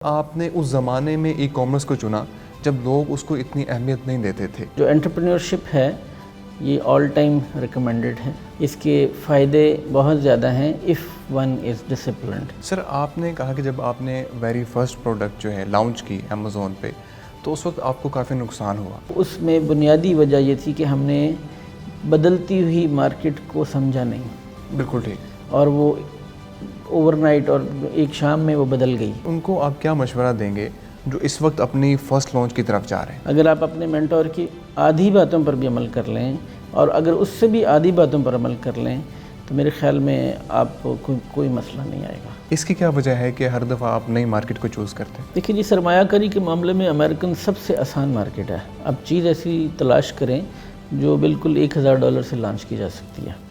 آپ نے اس زمانے میں ای کامرس کو چنا جب لوگ اس کو اتنی اہمیت نہیں دیتے تھے۔ جو انٹرپرینورشپ ہے یہ آل ٹائم ریکمینڈڈ ہے، اس کے فائدے بہت زیادہ ہیں if one is disciplined۔ سر آپ نے کہا کہ جب آپ نے ویری فرسٹ پروڈکٹ جو ہے لانچ کی امیزون پہ تو اس وقت آپ کو کافی نقصان ہوا۔ اس میں بنیادی وجہ یہ تھی کہ ہم نے بدلتی ہوئی مارکیٹ کو سمجھا نہیں، بالکل ٹھیک، اور وہ اوور نائٹ اور ایک شام میں وہ بدل گئی۔ ان کو آپ کیا مشورہ دیں گے جو اس وقت اپنی فرسٹ لانچ کی طرف جا رہے ہیں؟ اگر آپ اپنے مینٹور کی آدھی باتوں پر بھی عمل کر لیں اور اگر اس سے بھی آدھی باتوں پر عمل کر لیں تو میرے خیال میں آپ کو کوئی مسئلہ نہیں آئے گا۔ اس کی کیا وجہ ہے کہ ہر دفعہ آپ نئی مارکیٹ کو چوز کرتے ہیں؟ دیکھیے جی، سرمایہ کاری کے معاملے میں امریکن سب سے آسان مارکیٹ ہے۔ اب چیز ایسی تلاش کریں جو بالکل $1000 سے لانچ کی جا سکتی ہے۔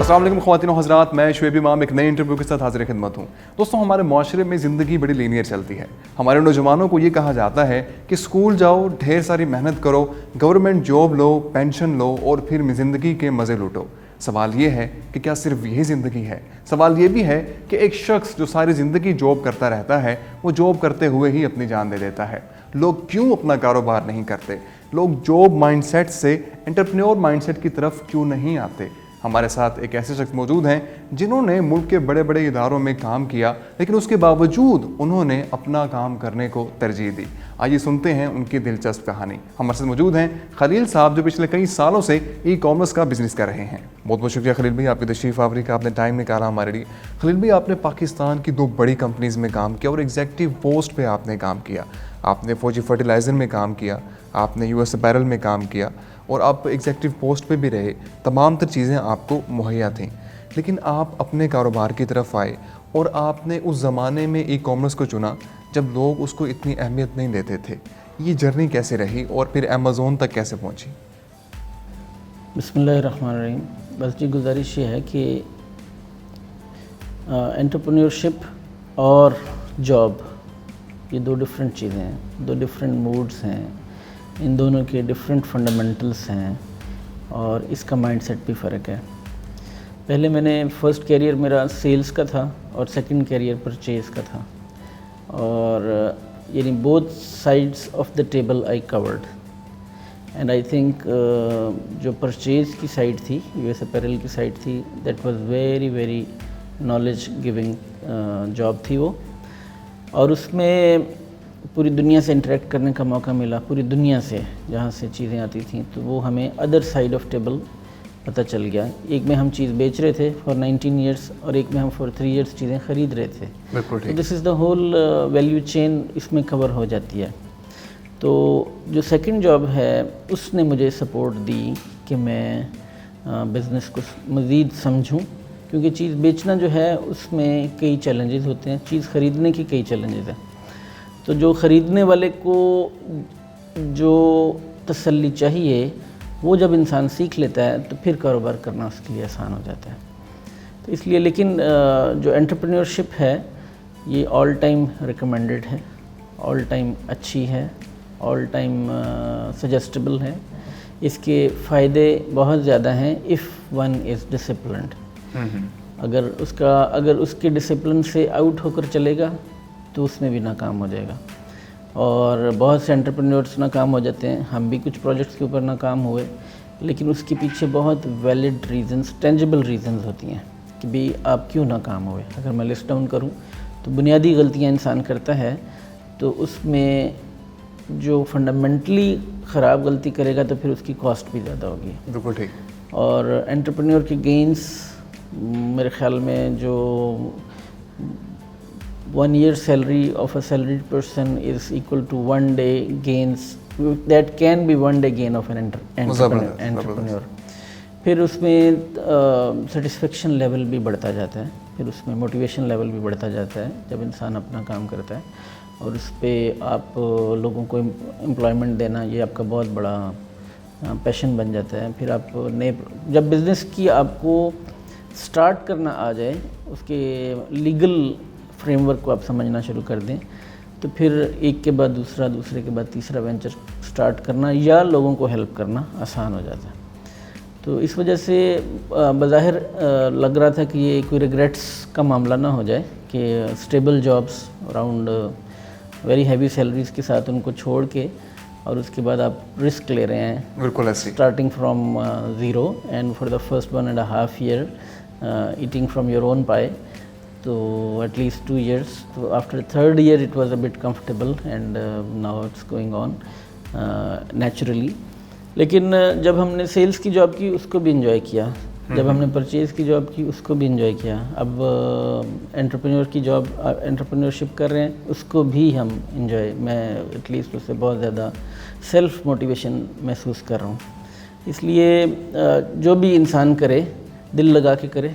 السلام علیکم خواتین و حضرات، میں شعیب امام ایک نئے انٹرویو کے ساتھ حاضر خدمت ہوں۔ دوستوں، ہمارے معاشرے میں زندگی بڑی لینئر چلتی ہے۔ ہمارے نوجوانوں کو یہ کہا جاتا ہے کہ اسکول جاؤ، ڈھیر ساری محنت کرو، گورنمنٹ جاب لو، پینشن لو اور پھر زندگی کے مزے لوٹو۔ سوال یہ ہے کہ کیا صرف یہی زندگی ہے؟ سوال یہ بھی ہے کہ ایک شخص جو ساری زندگی جاب کرتا رہتا ہے وہ جاب کرتے ہوئے ہی اپنی جان دے دیتا ہے۔ لوگ کیوں اپنا کاروبار نہیں کرتے؟ لوگ جاب مائنڈ سیٹ سے انٹرپرینور مائنڈ سیٹ کی طرف کیوں نہیں آتے؟ ہمارے ساتھ ایک ایسے شخص موجود ہیں جنہوں نے ملک کے بڑے بڑے اداروں میں کام کیا، لیکن اس کے باوجود انہوں نے اپنا کام کرنے کو ترجیح دی۔ آئیے سنتے ہیں ان کی دلچسپ کہانی۔ ہمارے ساتھ موجود ہیں خلیل صاحب، جو پچھلے کئی سالوں سے ای کامرس کا بزنس کر رہے ہیں۔ بہت بہت شکریہ خلیل بھائی، آپ کی تشریف آوری کا، آپ نے ٹائم نکالا ہمارے لیے۔ خلیل بھائی، آپ نے پاکستان کی 2 بڑی کمپنیز میں کام کیا اور ایگزیکٹو پوسٹ پہ آپ نے کام کیا۔ آپ نے فوجی فرٹیلائزر میں کام کیا، آپ نے US اپیرل میں کام کیا اور آپ ایگزیکٹو پوسٹ پہ بھی رہے۔ تمام تر چیزیں آپ کو مہیا تھیں، لیکن آپ اپنے کاروبار کی طرف آئے اور آپ نے اس زمانے میں ای کامرس کو چنا جب لوگ اس کو اتنی اہمیت نہیں دیتے تھے۔ یہ جرنی کیسے رہی اور پھر امیزون تک کیسے پہنچی؟ بسم اللہ الرحمن الرحیم۔ بس جی، گزارش یہ ہے کہ انٹرپرینورشپ اور جاب یہ 2 ڈفرینٹ چیزیں ہیں، 2 ڈفرینٹ موڈز ہیں، ان دونوں کے ڈفرینٹ فنڈامنٹلس ہیں اور اس کا مائنڈ سیٹ بھی فرق ہے۔ پہلے میں نے فرسٹ کیریئر میرا سیلز کا تھا اور سیکنڈ کیریئر پرچیز کا تھا، اور یعنی both sides of the table I chord, and I think جو پرچیز کی سائڈ تھی، US اپیرل کی سائڈ تھی، that was very very knowledge giving job تھی وہ، اور اس میں پوری دنیا سے انٹریکٹ کرنے کا موقع ملا، پوری دنیا سے جہاں سے چیزیں آتی تھیں، تو وہ ہمیں ادر سائڈ آف ٹیبل پتہ چل گیا۔ ایک میں ہم چیز بیچ رہے تھے فار 19 ایئرس اور ایک میں ہم فار 3 ایئرس چیزیں خرید رہے تھے۔ بالکل ٹھیک۔ دس از دا ہول ویلیو چین اس میں کور ہو جاتی ہے۔ تو جو سیکنڈ جاب ہے اس نے مجھے سپورٹ دی کہ میں بزنس کو مزید سمجھوں، کیونکہ چیز بیچنا جو ہے اس میں کئی چیلنجز ہوتے ہیں، چیز خریدنے کی کئی چیلنجز ہیں۔ تو جو خریدنے والے کو جو تسلی چاہیے وہ جب انسان سیکھ لیتا ہے تو پھر کاروبار کرنا اس کے لیے آسان ہو جاتا ہے۔ تو اس لیے لیکن جو انٹرپرینورشپ ہے یہ آل ٹائم ریکمینڈڈ ہے، آل ٹائم اچھی ہے، آل ٹائم سجیسٹیبل ہے۔ اس کے فائدے بہت زیادہ ہیں if one is disciplined۔ اگر اس کے ڈسپلن سے آؤٹ ہو کر چلے گا تو اس میں بھی ناکام ہو جائے گا، اور بہت سے انٹرپرینورس ناکام ہو جاتے ہیں۔ ہم بھی کچھ پروجیکٹس کے اوپر ناکام ہوئے، لیکن اس کے پیچھے بہت ویلڈ ریزنز، ٹینجیبل ریزنز ہوتی ہیں کہ بھی آپ کیوں ناکام ہوئے۔ اگر میں لسٹ ڈاؤن کروں تو بنیادی غلطیاں انسان کرتا ہے، تو اس میں جو فنڈامنٹلی خراب غلطی کرے گا تو پھر اس کی کاسٹ بھی زیادہ ہوگی۔ بالکل ٹھیک۔ اور انٹرپرینور کی گینز میرے خیال میں جو 1 year salary of a salaried person is equal to 1 day gains, that can be 1 day gain of an entrepreneur۔ پھر اس میں سیٹسفیکشن لیول بھی بڑھتا جاتا ہے، پھر اس میں موٹیویشن لیول بھی بڑھتا جاتا ہے جب انسان اپنا کام کرتا ہے، اور اس پہ آپ لوگوں کو امپلائمنٹ دینا یہ آپ کا بہت بڑا پیشن بن جاتا ہے۔ پھر آپ جب بزنس کی آپ کو سٹارٹ کرنا آ جائے، اس کے لیگل فریم ورک کو آپ سمجھنا شروع کر دیں، تو پھر ایک کے بعد دوسرا، دوسرے کے بعد تیسرا وینچر سٹارٹ کرنا یا لوگوں کو ہیلپ کرنا آسان ہو جاتا ہے. تو اس وجہ سے بظاہر لگ رہا تھا کہ یہ کوئی ریگریٹس کا معاملہ نہ ہو جائے کہ stable jobs around very heavy salaries کے ساتھ ان کو چھوڑ کے اور اس کے بعد آپ رسک لے رہے ہیں. بالکل ایسے starting from zero and for the first 1.5 year eating from your own pie. تو ایٹ لیسٹ 2 years. تو after 3rd year it was a bit comfortable and now it's going on naturally. لیکن جب ہم نے سیلس کی job کی اس کو بھی انجوائے کیا, جب ہم نے پرچیز کی جاب کی اس کو بھی انجوائے کیا. اب انٹرپرینور کی جاب انٹرپرینورشپ کر رہے ہیں اس کو بھی ہم انجوائے, میں ایٹ لیسٹ اس سے بہت زیادہ سیلف موٹیویشن محسوس کر رہا ہوں. اس لیے جو بھی انسان کرے دل لگا کے کرے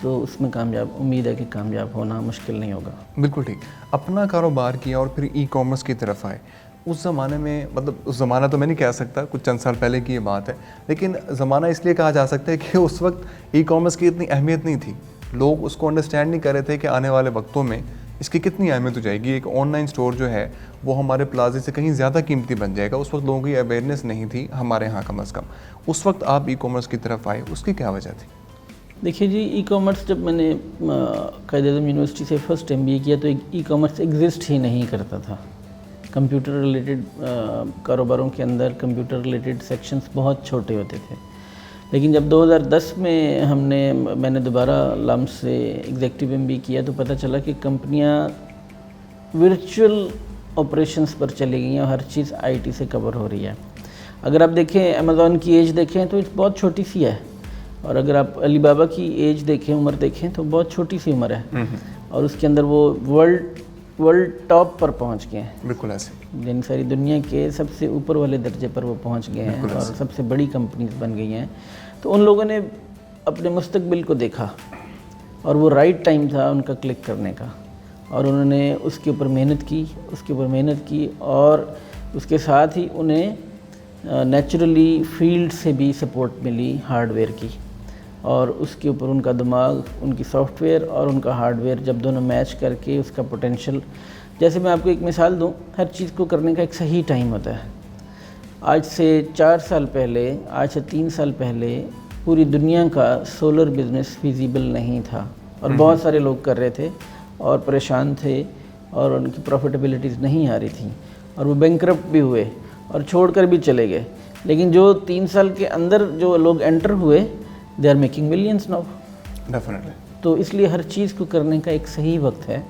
تو اس میں کامیاب, امید ہے کہ کامیاب ہونا مشکل نہیں ہوگا. بالکل ٹھیک. اپنا کاروبار کیا اور پھر ای کامرس کی طرف آئے. اس زمانے میں مطلب اس زمانہ تو میں نہیں کہہ سکتا, کچھ چند سال پہلے کی یہ بات ہے, لیکن زمانہ اس لیے کہا جا سکتا ہے کہ اس وقت ای کامرس کی اتنی اہمیت نہیں تھی. لوگ اس کو انڈرسٹینڈ نہیں کر رہے تھے کہ آنے والے وقتوں میں اس کی کتنی اہمیت ہو جائے گی. ایک آن لائن اسٹور جو ہے وہ ہمارے پلازے سے کہیں زیادہ قیمتی بن جائے گا. اس وقت لوگوں کی اویئرنیس نہیں تھی, ہمارے ہاں کم از کم. اس وقت آپ ای کامرس کی طرف آئے, اس کی کیا وجہ تھی؟ دیکھیے جی, ای کامرس جب میں نے قائد اعظم یونیورسٹی سے فرسٹ MBA کیا تو ای کامرس ایگزسٹ ہی نہیں کرتا تھا. کمپیوٹر ریلیٹڈ کاروباروں کے اندر کمپیوٹر ریلیٹڈ سیکشنز بہت چھوٹے ہوتے تھے. لیکن جب 2010 میں میں نے دوبارہ لمس سے ایگزیکٹو MBA کیا تو پتہ چلا کہ کمپنیاں ورچوئل آپریشنز پر چلی گئی ہیں اور ہر چیز IT سے کور ہو رہی ہے. اگر آپ دیکھیں امیزون کی ایج دیکھیں تو بہت چھوٹی سی ہے, اور اگر آپ علی بابا کی ایج دیکھیں, عمر دیکھیں تو بہت چھوٹی سی عمر ہے, اور اس کے اندر وہ ورلڈ ٹاپ پر پہنچ گئے ہیں. بالکل ایسے, یعنی ساری دنیا کے سب سے اوپر والے درجے پر وہ پہنچ گئے ہیں اور سب سے بڑی کمپنیز بن گئی ہیں. تو ان لوگوں نے اپنے مستقبل کو دیکھا اور وہ رائٹ ٹائم تھا ان کا کلک کرنے کا, اور انہوں نے اس کے اوپر محنت کی اور اس کے ساتھ ہی انہیں نیچرلی فیلڈ سے بھی سپورٹ ملی ہارڈ ویئر کی, اور اس کے اوپر ان کا دماغ, ان کی سافٹ ویئر اور ان کا ہارڈ ویئر جب دونوں میچ کر کے اس کا پوٹینشیل. جیسے میں آپ کو ایک مثال دوں, ہر چیز کو کرنے کا ایک صحیح ٹائم ہوتا ہے. آج سے 4 سال پہلے, آج سے 3 سال پہلے پوری دنیا کا سولر بزنس فیزیبل نہیں تھا, اور بہت سارے لوگ کر رہے تھے اور پریشان تھے اور ان کی پروفیٹیبلٹیز نہیں آ رہی تھیں, اور وہ بینکرپٹ بھی ہوئے اور چھوڑ کر بھی چلے گئے. لیکن جو 3 سال کے اندر جو لوگ انٹر ہوئے, they are making millions now. Definitely. تو اس لیے ہر چیز کو کرنے کا ایک صحیح وقت ہے,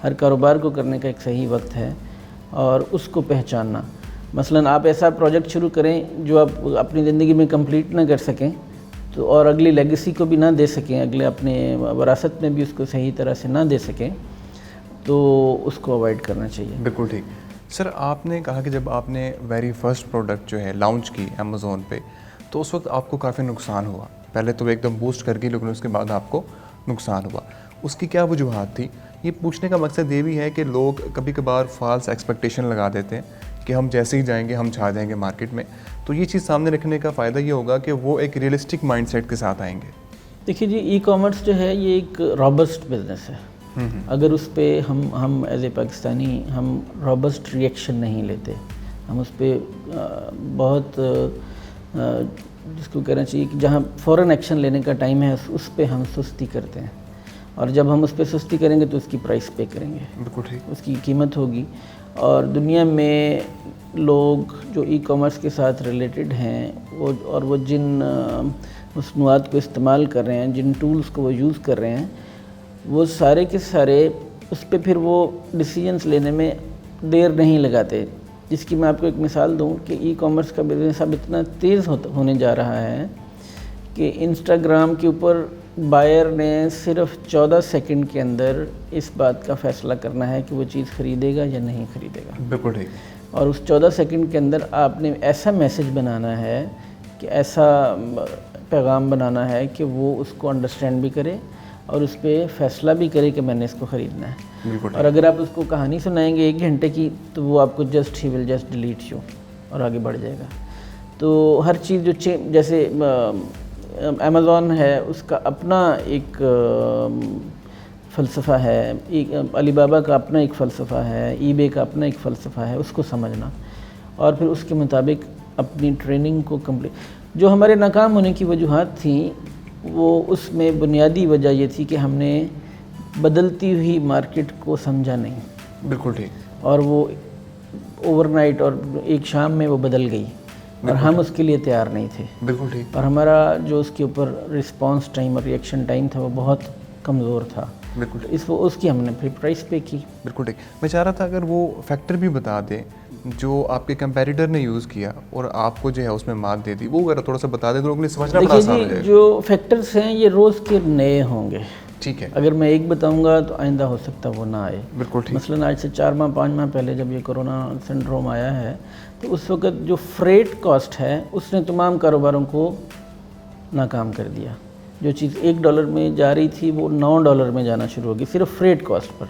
ہر کاروبار کو کرنے کا ایک صحیح وقت ہے, اور اس کو پہچاننا. مثلاً آپ ایسا پروجیکٹ شروع کریں جو آپ اپنی زندگی میں کمپلیٹ نہ کر سکیں تو, اور اگلی لیگیسی کو بھی نہ دے سکیں, اگلے اپنے وراثت میں بھی اس کو صحیح طرح سے نہ دے سکیں, تو اس کو اوائڈ کرنا چاہیے. بالکل ٹھیک. سر, آپ نے کہا کہ جب آپ نے ویری فرسٹ پروڈکٹ جو ہے لانچ کی امیزون پہ تو اس وقت آپ کو کافی نقصان ہوا. پہلے تو ایک دم بوسٹ کر گئی, لیکن اس کے بعد آپ کو نقصان ہوا. اس کی کیا وجوہات تھی؟ یہ پوچھنے کا مقصد یہ بھی ہے کہ لوگ کبھی کبھار فالس ایکسپیکٹیشن لگا دیتے ہیں کہ ہم جیسے ہی جائیں گے ہم چھا جائیں گے مارکیٹ میں. تو یہ چیز سامنے رکھنے کا فائدہ یہ ہوگا کہ وہ ایک ریئلسٹک مائنڈ سیٹ کے ساتھ آئیں گے. دیکھیے جی, ای کامرس جو ہے یہ ایک رابسٹ بزنس ہے. اگر اس پہ ہم ایز اے پاکستانی ہم رابسٹ ریئیکشن نہیں لیتے, ہم اس پہ بہت جس کو کہنا چاہیے کہ جہاں فوراً ایکشن لینے کا ٹائم ہے اس پہ ہم سستی کرتے ہیں, اور جب ہم اس پہ سستی کریں گے تو اس کی پرائس پے کریں گے. بالکل ٹھیک. اس کی قیمت ہوگی. اور دنیا میں لوگ جو ای کامرس کے ساتھ ریلیٹڈ ہیں وہ جن مصنوعات کو استعمال کر رہے ہیں, جن ٹولز کو وہ یوز کر رہے ہیں, وہ سارے کے سارے اس پہ پھر وہ ڈیسیجنس لینے میں دیر نہیں لگاتے. جس کی میں آپ کو ایک مثال دوں کہ ای کامرس کا بزنس اب اتنا تیز ہونے جا رہا ہے کہ انسٹاگرام کے اوپر بائر نے صرف 14 سیکنڈ کے اندر اس بات کا فیصلہ کرنا ہے کہ وہ چیز خریدے گا یا نہیں خریدے گا. بالکل ٹھیک. اور اس 14 سیکنڈ کے اندر آپ نے ایسا میسج بنانا ہے کہ ایسا پیغام بنانا ہے کہ وہ اس کو انڈرسٹینڈ بھی کرے اور اس پہ فیصلہ بھی کرے کہ میں نے اس کو خریدنا ہے. اور اگر آپ اس کو کہانی سنائیں گے 1 گھنٹے کی تو وہ آپ کو ہی ول جسٹ ڈیلیٹ یو اور آگے بڑھ جائے گا. تو ہر چیز جو جیسے امیزون ہے اس کا اپنا ایک फ़लसफ़ा है, एक अली बाबा का अपना एक फ़लसफ़ा है, ईबे का अपना एक फ़लसफ़ा है, उसको समझना और फिर उसके मुताबिक अपनी ट्रेनिंग को कंप्लीट। जो हमारे नाकाम होने की वजूहात थी वो उसमें बुनियादी वजह ये थी कि हमने बदलती हुई मार्केट को समझा नहीं। बिल्कुल ठीक। और वो ओवरनाइट और एक शाम में वो बदल गई और हम उसके लिए तैयार नहीं थे। बिल्कुल ठीक। और हमारा जो उसके ऊपर रिस्पांस टाइम और रिएक्शन टाइम था वो बहुत कमज़ोर था। बिल्कुल ठीक। उसकी हमने फिर प्राइस पे की। बिल्कुल ठीक। मैं चाह रहा था अगर वो फैक्टर भी बता दें जो आपके कंपैरेटर ने यूज़ किया और आपको जो है उसमें मार्क दे दी, वो अगर थोड़ा सा बता दें तो लोगों के लिए समझना बड़ा आसान हो देखिए जी, जाएगा। जो फैक्टर्स हैं ये रोज़ के नए होंगे। ठीक है। अगर मैं एक बताऊंगा तो आइंदा हो सकता वो ना आए। बिल्कुल ठीक। मसलन आज से 4 माह 5 माह पहले जब ये कोरोना सिंड्रोम आया है तो उस वक़्त जो फ्रेट कॉस्ट है उसने तमाम कारोबारों को नाकाम कर दिया। जो चीज़ $1 में जा रही थी वो $9 में जाना शुरू होगी सिर्फ फ्रेट कॉस्ट पर।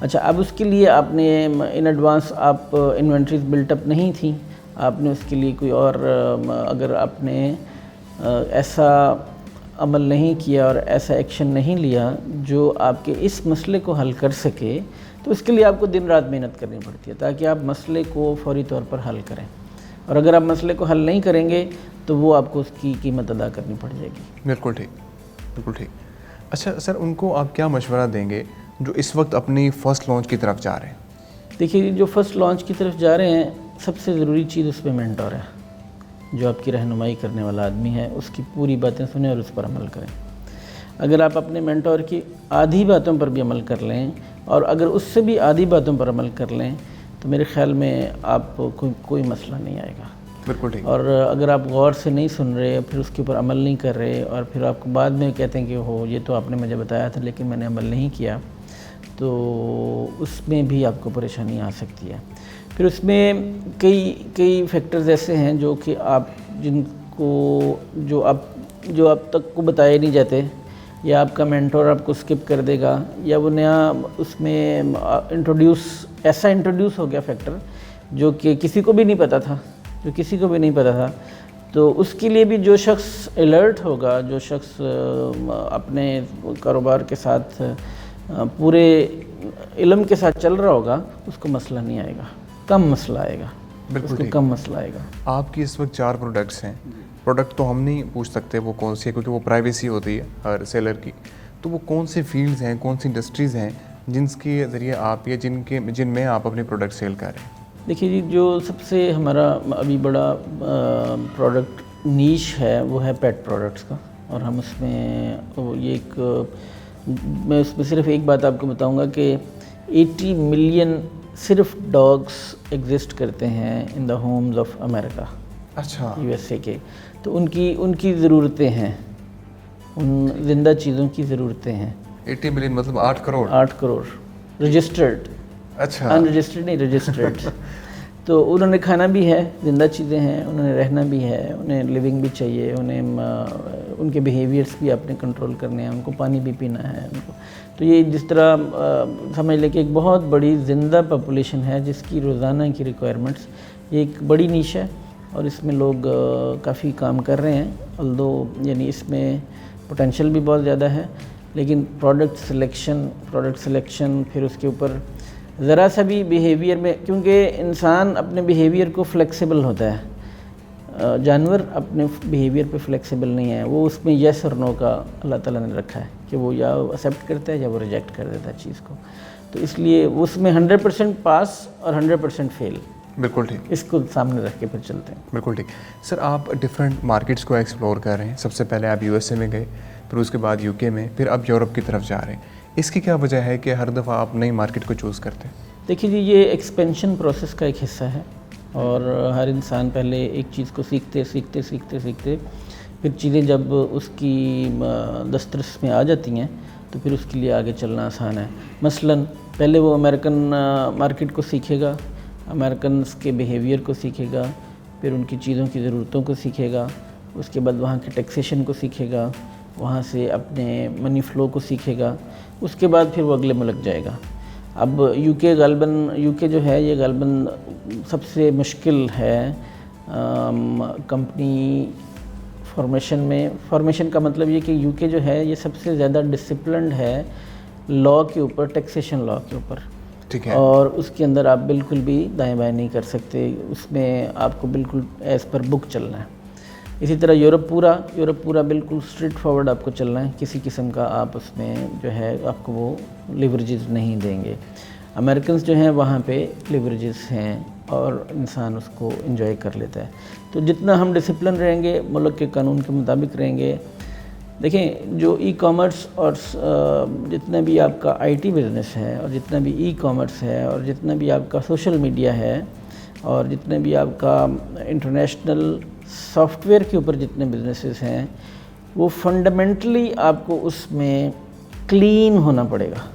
अच्छा, अब उसके लिए आपने इन एडवांस आप इन्वेंट्रीज बिल्टअप नहीं थी, आपने उसके लिए कोई और अगर आपने ऐसा अमल नहीं किया और ऐसा एक्शन नहीं लिया जो आपके इस मसले को हल कर सके, तो इसके लिए आपको दिन रात मेहनत करनी पड़ती है ताकि आप मसले को फौरी तौर पर हल करें। और अगर आप मसले को हल नहीं करेंगे तो वो आपको उसकी कीमत अदा करनी पड़ जाएगी। बिल्कुल ठीक। बिल्कुल ठीक। अच्छा सर, उनको आप क्या मशवरा देंगे जो इस वक्त अपनी फ़र्स्ट लॉन्च की तरफ जा रहे हैं? देखिए, जो फर्स्ट लॉन्च की तरफ जा रहे हैं सबसे ज़रूरी चीज़ उसमें मेंटोर है, जो आपकी रहनुमाई करने वाला आदमी है, उसकी पूरी बातें सुने और उस पर अमल करें। अगर आप अपने मेंटोर की आधी बातों पर भी अमल कर लें और अगर उससे भी आधी बातों पर अमल कर लें तो मेरे ख़्याल में आपको कोई मसला नहीं आएगा। बिल्कुल ठीक। और अगर आप गौर से नहीं सुन रहे, फिर उसके ऊपर अमल नहीं कर रहे और फिर आपको बाद में कहते हैं कि हो ये तो आपने मुझे बताया था लेकिन मैंने अमल नहीं किया, तो उसमें भी आपको परेशानी आ सकती है। फिर उसमें कई फैक्टर्स ऐसे हैं जो कि आप जिनको जो आप तक को बताए नहीं जाते, या आपका मेंटोर आपको स्किप कर देगा, या वो नया उसमें ऐसा इंट्रोड्यूस हो गया फैक्टर जो कि किसी को भी नहीं पता था, तो उसके लिए भी जो शख्स अलर्ट होगा, जो शख्स अपने कारोबार के साथ पूरे इल्म के साथ चल रहा होगा, उसको मसला नहीं आएगा, कम मसला आएगा। बिल्कुल ठीक। कम मसला आएगा। आपकी इस वक्त 4 प्रोडक्ट्स हैं। प्रोडक्ट तो हम नहीं पूछ सकते वो कौन सी है क्योंकि वो प्राइवेसी होती है हर सेलर की, तो वो कौन से फील्ड्स हैं, कौन सी इंडस्ट्रीज़ हैं जिनके ज़रिए आप या जिनमें आप अपने प्रोडक्ट सेल कर रहे हैं? देखिए जी, जो सबसे हमारा अभी बड़ा प्रोडक्ट नीश है वो है पेट प्रोडक्ट्स का, और हम उसमें मैं उसमें सिर्फ एक बात आपको बताऊंगा कि 80 मिलियन सिर्फ डॉग्स एग्जिस्ट करते हैं in the homes of America. अच्छा। USA के, तो उनकी ज़रूरतें हैं, उन ज़िंदा चीज़ों की ज़रूरतें हैं। 80 मिलियन मतलब 8 करोड़? 8 करोड़ रजिस्टर्ड। अच्छा। अनरजिस्टर्ड नहीं, रजिस्टर्ड। तो उन्होंने खाना भी है, ज़िंदा चीज़ें हैं, उन्होंने रहना भी है, उन्हें लिविंग भी चाहिए, उन्हें उनके बिहेवियर्स भी आपने कंट्रोल करने हैं, उनको पानी भी पीना है उनको। तो ये जिस तरह समझ लें कि एक बहुत बड़ी ज़िंदा पॉपुलेशन है जिसकी रोज़ाना की रिक्वायरमेंट्स, ये एक बड़ी नीश है और इसमें लोग काफ़ी काम कर रहे हैं। ऑल्दो यानी इसमें पोटेंशियल भी बहुत ज़्यादा है, लेकिन प्रोडक्ट सिलेक्शन फिर उसके ऊपर ज़रा सा भी बिहेवियर में, क्योंकि इंसान अपने बिहेवियर को फ्लेक्सिबल होता है, जानवर अपने बिहेवियर पे फ्लेक्सिबल नहीं है। वो उसमें येस और नो का अल्लाह ताला ने रखा है कि वो या एक्सेप्ट करता है या वो रिजेक्ट कर देता है चीज़ को। तो इसलिए उसमें 100% पास और 100% फेल। बिल्कुल ठीक। इसको सामने रख के फिर चलते हैं। बिल्कुल ठीक। सर, आप डिफरेंट मार्केट्स को एक्सप्लोर कर रहे हैं। सबसे पहले आप USA में गए, फिर उसके बाद UK में, फिर अब यूरोप की तरफ जा रहे हैं। इसकी क्या वजह है कि हर दफ़ा आप नई मार्केट को चूज़ करते हैं? देखिए जी, ये एक्सपेंशन प्रोसेस का एक हिस्सा है और हर इंसान पहले एक चीज़ को सीखते फिर चीज़ें जब उसकी दस्तरस में आ जाती हैं तो फिर उसके लिए आगे चलना आसान है। मसलन पहले वो अमेरिकन मार्केट को सीखेगा, अमेरिकन्स के बिहेवियर को सीखेगा, फिर उनकी चीज़ों की ज़रूरतों को सीखेगा, उसके बाद वहाँ के टैक्सेशन को सीखेगा, वहाँ से अपने मनी फ़्लो को सीखेगा, उसके बाद फिर वो अगले मुल्क जाएगा। अब यूके जो है ये गालबन सबसे मुश्किल है कंपनी फॉर्मेशन में। फॉर्मेशन का मतलब ये कि यूके जो है ये सबसे ज़्यादा डिसिप्लिन्ड है लॉ के ऊपर, टैक्सेशन लॉ के ऊपर, ठीक है। और उसके अंदर आप बिल्कुल भी दाएं बाएं नहीं कर सकते, उसमें आपको बिल्कुल एज़ पर बुक चलना है। इसी तरह यूरोप पूरा बिल्कुल स्ट्रेट फॉरवर्ड आपको चलना है, किसी किस्म का आप उसमें जो है आपको वो लिवरेजेस नहीं देंगे। अमेरिकन्स जो हैं वहाँ पे लिवरेजेस हैं और इंसान उसको एंजॉय कर लेता है। तो जितना हम डिसिप्लिन रहेंगे, मुल्क के कानून के मुताबिक रहेंगे। देखें, जो ई कॉमर्स और जितना भी आपका आईटी बिज़नेस है, और जितना भी ई कॉमर्स है, और जितना भी आपका सोशल मीडिया है, और जितने भी आपका इंटरनेशनल सॉफ्टवेयर के ऊपर जितने बिजनेसेस हैं, वो फंडामेंटली आपको उसमें क्लीन होना पड़ेगा,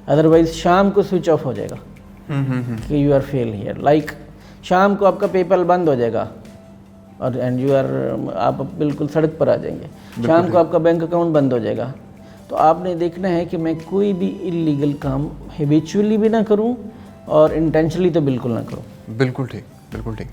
अदरवाइज़ शाम को स्विच ऑफ हो जाएगा कि you are fail here. Like शाम को आपका पेपल बंद हो जाएगा और एंड यू आर, आप बिल्कुल सड़क पर आ जाएंगे। शाम को आपका बैंक अकाउंट बंद हो जाएगा। तो आपने देखना है कि मैं कोई भी इलीगल काम हैबिचुअली भी ना करूं और इंटेंशनली तो बिल्कुल ना करूं। बिल्कुल ठीक, बिल्कुल ठीक।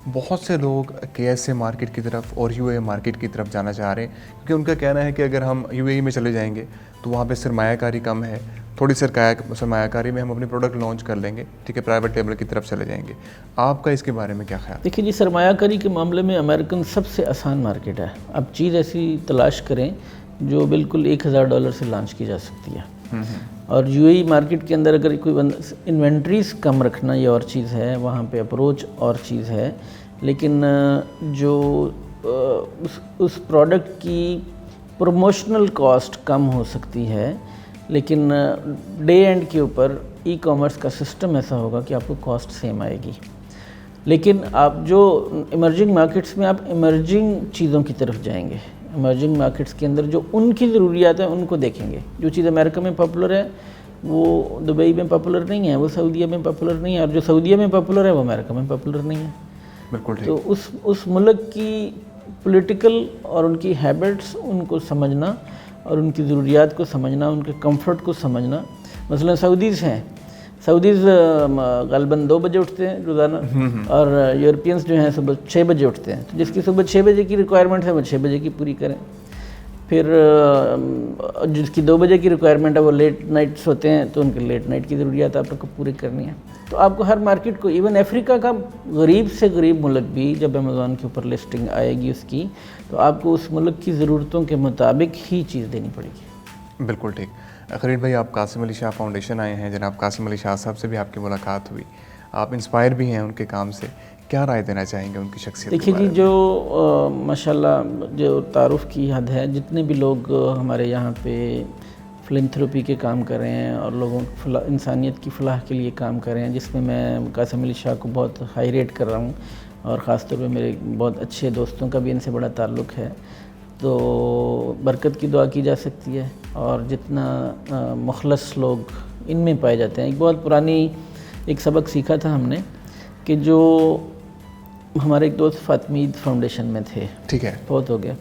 बहुत से लोग KSA मार्केट की तरफ और UAE मार्केट की तरफ जाना चाह रहे हैं, क्योंकि उनका कहना है कि अगर हम UAE में चले जाएंगे तो वहाँ पे सरमायाकारी कम है, थोड़ी सरमायाकारी में हम अपनी प्रोडक्ट लॉन्च कर लेंगे, ठीक है, प्राइवेट लेवल की तरफ चले जाएंगे। आपका इसके बारे में क्या ख्याल? देखिए जी, सरमायाकारी के मामले में अमेरिकन सबसे आसान मार्केट है। आप चीज़ ऐसी तलाश करें जो बिल्कुल $1000 से लॉन्च की जा सकती है। और UAE मार्केट के अंदर अगर कोई इन्वेंट्रीज कम रखना ये और चीज़ है, वहाँ पे अप्रोच और चीज़ है, लेकिन जो उस प्रोडक्ट की प्रमोशनल कॉस्ट कम हो सकती है, लेकिन डे एंड के ऊपर ई कॉमर्स का सिस्टम ऐसा होगा कि आपको कॉस्ट सेम आएगी। लेकिन आप जो इमर्जिंग मार्केट्स में आप इमर्जिंग चीज़ों की तरफ जाएंगे, इमर्जिंग मार्केट्स के अंदर जो उनकी ज़रूरियात है उनको देखेंगे। जो चीज़ अमेरिका में पॉपुलर है वो दुबई में पॉपुलर नहीं है, वो सऊदीया में पॉपुलर नहीं है, और जो सऊदीया में पॉपुलर है वो अमेरिका में पॉपुलर नहीं है। बिल्कुल ठीक। तो उस मुल्क की पॉलिटिकल और उनकी हैबिट्स उनको समझना और उनकी ज़रूरियात को समझना, उनके कंफर्ट को समझना। मसलन सऊदीज़ हैं, सऊदीज़ ग़ालिबन 2 बजे उठते हैं रोज़ाना, और यूरोपियंस जो हैं सुबह 6 बजे उठते हैं। तो जिसकी सुबह 6 बजे की रिक्वायरमेंट है वो 6 बजे की पूरी करें। फिर जिसकी 2 बजे की रिक्वायरमेंट है वो लेट नाइट सोते हैं, तो उनके लेट नाइट की ज़रूरियात आपको पूरी करनी है। तो आपको हर मार्केट को, इवन अफ्रीका का गरीब से गरीब मुल्क भी जब अमेज़ॉन के ऊपर लिस्टिंग आएगी उसकी, तो आपको उस मुल्क की ज़रूरतों के मुताबिक ही चीज़ देनी पड़ेगी। बिल्कुल ठीक। खलील भाई, आप कासिम अली शाह फाउंडेशन आए हैं, जनाब कासिम अली शाह साहब से भी आपकी मुलाकात हुई, आप इंस्पायर भी हैं उनके काम से, क्या राय देना चाहेंगे उनकी शख्सियत? देखिए जी, जो माशाल्लाह जो तारुफ की हद है, जितने भी लोग हमारे यहाँ पे फिलैंथ्रोपी के काम कर रहे हैं और लोगों इंसानियत की फलाह के लिए काम कर रहे हैं, जिसमें मैं कासिम अली शाह को बहुत हाई रेट कर रहा हूँ, और ख़ास तौर पे मेरे बहुत अच्छे दोस्तों का भी इनसे बड़ा ताल्लुक़ है। तो बरकत की दुआ की जा सकती है, और जितना मुखलस लोग इनमें पाए जाते हैं। एक बहुत पुरानी एक सबक सीखा था हमने कि जो हमारे एक दोस्त फातमीद फाउंडेशन में थे, ठीक है, बहुत हो गया,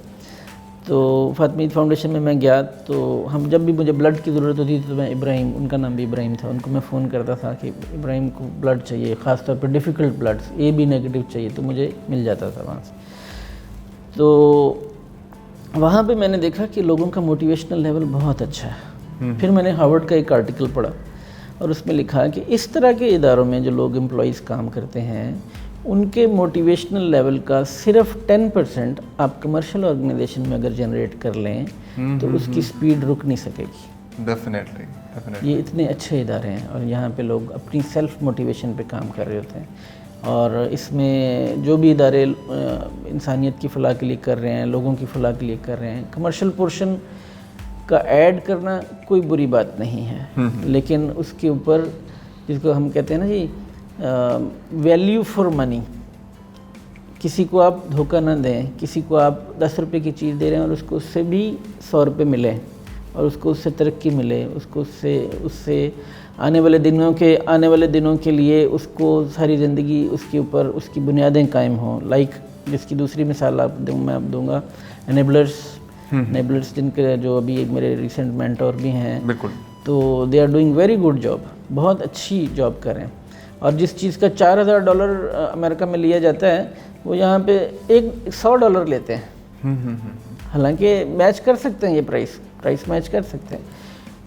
तो फातमीद फाउंडेशन में मैं गया, तो हम जब भी मुझे ब्लड की ज़रूरत होती थी तो मैं इब्राहिम, उनका नाम भी इब्राहिम था, उनको मैं फ़ोन करता था कि इब्राहिम को ब्लड चाहिए, ख़ास तौर पर डिफ़िकल्ट ब्लड्स AB नेगेटिव चाहिए, तो मुझे मिल जाता था वहाँ से। तो वहाँ पे मैंने देखा कि लोगों का मोटिवेशनल लेवल बहुत अच्छा है। फिर मैंने हार्वर्ड का एक आर्टिकल पढ़ा और उसमें लिखा कि इस तरह के इदारों में जो लोग एम्प्लॉइज़ काम करते हैं, उनके मोटिवेशनल लेवल का सिर्फ 10% आप कमर्शियल ऑर्गेनाइजेशन में अगर जनरेट कर लें तो उसकी स्पीड रुक नहीं सकेगी। डेफिनेटली। ये इतने अच्छे इदारे हैं और यहाँ पे लोग अपनी सेल्फ मोटिवेशन पे काम कर रहे होते हैं, और इसमें जो भी इदारे इंसानियत की फलाह के लिए कर रहे हैं, लोगों की फलाह के लिए कर रहे हैं, कमर्शियल पोर्शन का ऐड करना कोई बुरी बात नहीं है, लेकिन उसके ऊपर जिसको हम कहते हैं ना जी वैल्यू फॉर मनी, किसी को आप धोखा ना दें, किसी को आप 10 रुपये की चीज़ दे रहे हैं और उसको उससे भी 100 रुपये मिले और उसको उससे तरक्की मिले, उसको उससे आने वाले दिनों के लिए उसको सारी ज़िंदगी उसके ऊपर उसकी बुनियादें कायम हों। लाइक जिसकी दूसरी मिसाल मैं आप दूंगा, एनेबलर्स जिनके जो अभी मेरे रिसेंट मेंटोर भी हैं, बिल्कुल, तो they are doing very good job, बहुत अच्छी जॉब कर रहे हैं। और जिस चीज़ का $4000 अमेरिका में लिया जाता है वो यहाँ पे $100 लेते हैं। हालांकि मैच कर सकते हैं, ये प्राइस मैच कर सकते हैं।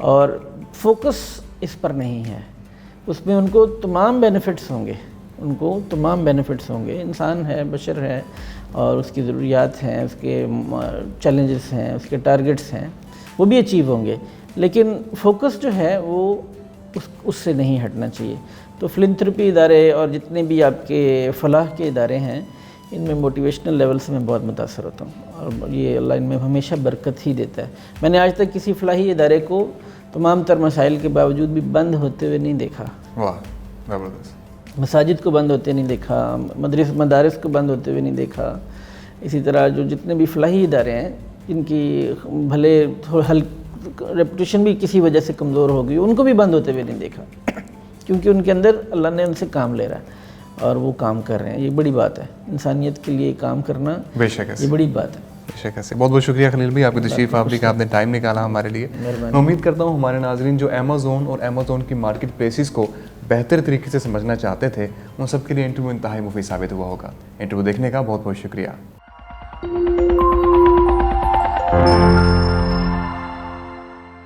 और फोकस इस पर नहीं है, उसमें उनको तमाम बेनिफिट्स होंगे, उनको तमाम बेनिफिट्स होंगे। इंसान है, बशर है, और उसकी ज़रूरियात हैं, उसके चैलेंजेस हैं, उसके टारगेट्स हैं, वो भी अचीव होंगे, लेकिन फोकस जो है वो उससे नहीं हटना चाहिए। तो फिलैंथ्रोपी इदारे और जितने भी आपके फलाह के इदारे हैं, इनमें मोटिवेशनल लेवल से मैं बहुत मुतासर होता हूँ, और ये अल्लाह इनमें हमेशा बरकत ही देता है। मैंने आज तक किसी फलाही इदारे को तमाम तर मसाइल के बावजूद भी बंद होते हुए नहीं देखा। वाह, ज़बरदस्त। मसाजिद को बंद होते नहीं देखा, मदारिस को बंद होते हुए नहीं देखा। इसी तरह जो जितने भी फलाही इदारे हैं, जिनकी भले रेपुटेशन भी किसी वजह से कमज़ोर हो गई, उनको भी बंद होते हुए नहीं देखा, क्योंकि उनके अंदर अल्लाह ने उनसे काम ले रहा है और वो काम कर रहे हैं। ये बड़ी बात है, इंसानियत के लिए काम करना बेशक ये बड़ी बात है। बेशक ऐसे। बहुत बहुत शुक्रिया खलील भाई, आपकी तशरीफ़ आवरी का, आपने टाइम निकाला हमारे लिए। मैं उम्मीद करता हूँ हमारे नाजरीन जो अमेज़ोन और अमेज़ोन की मार्केट प्लेसेस को बेहतर तरीके से समझना चाहते थे, उन सब के लिए इंटरव्यू इंतहाई मुफीद साबित हुआ होगा। इंटरव्यू देखने का बहुत बहुत शुक्रिया।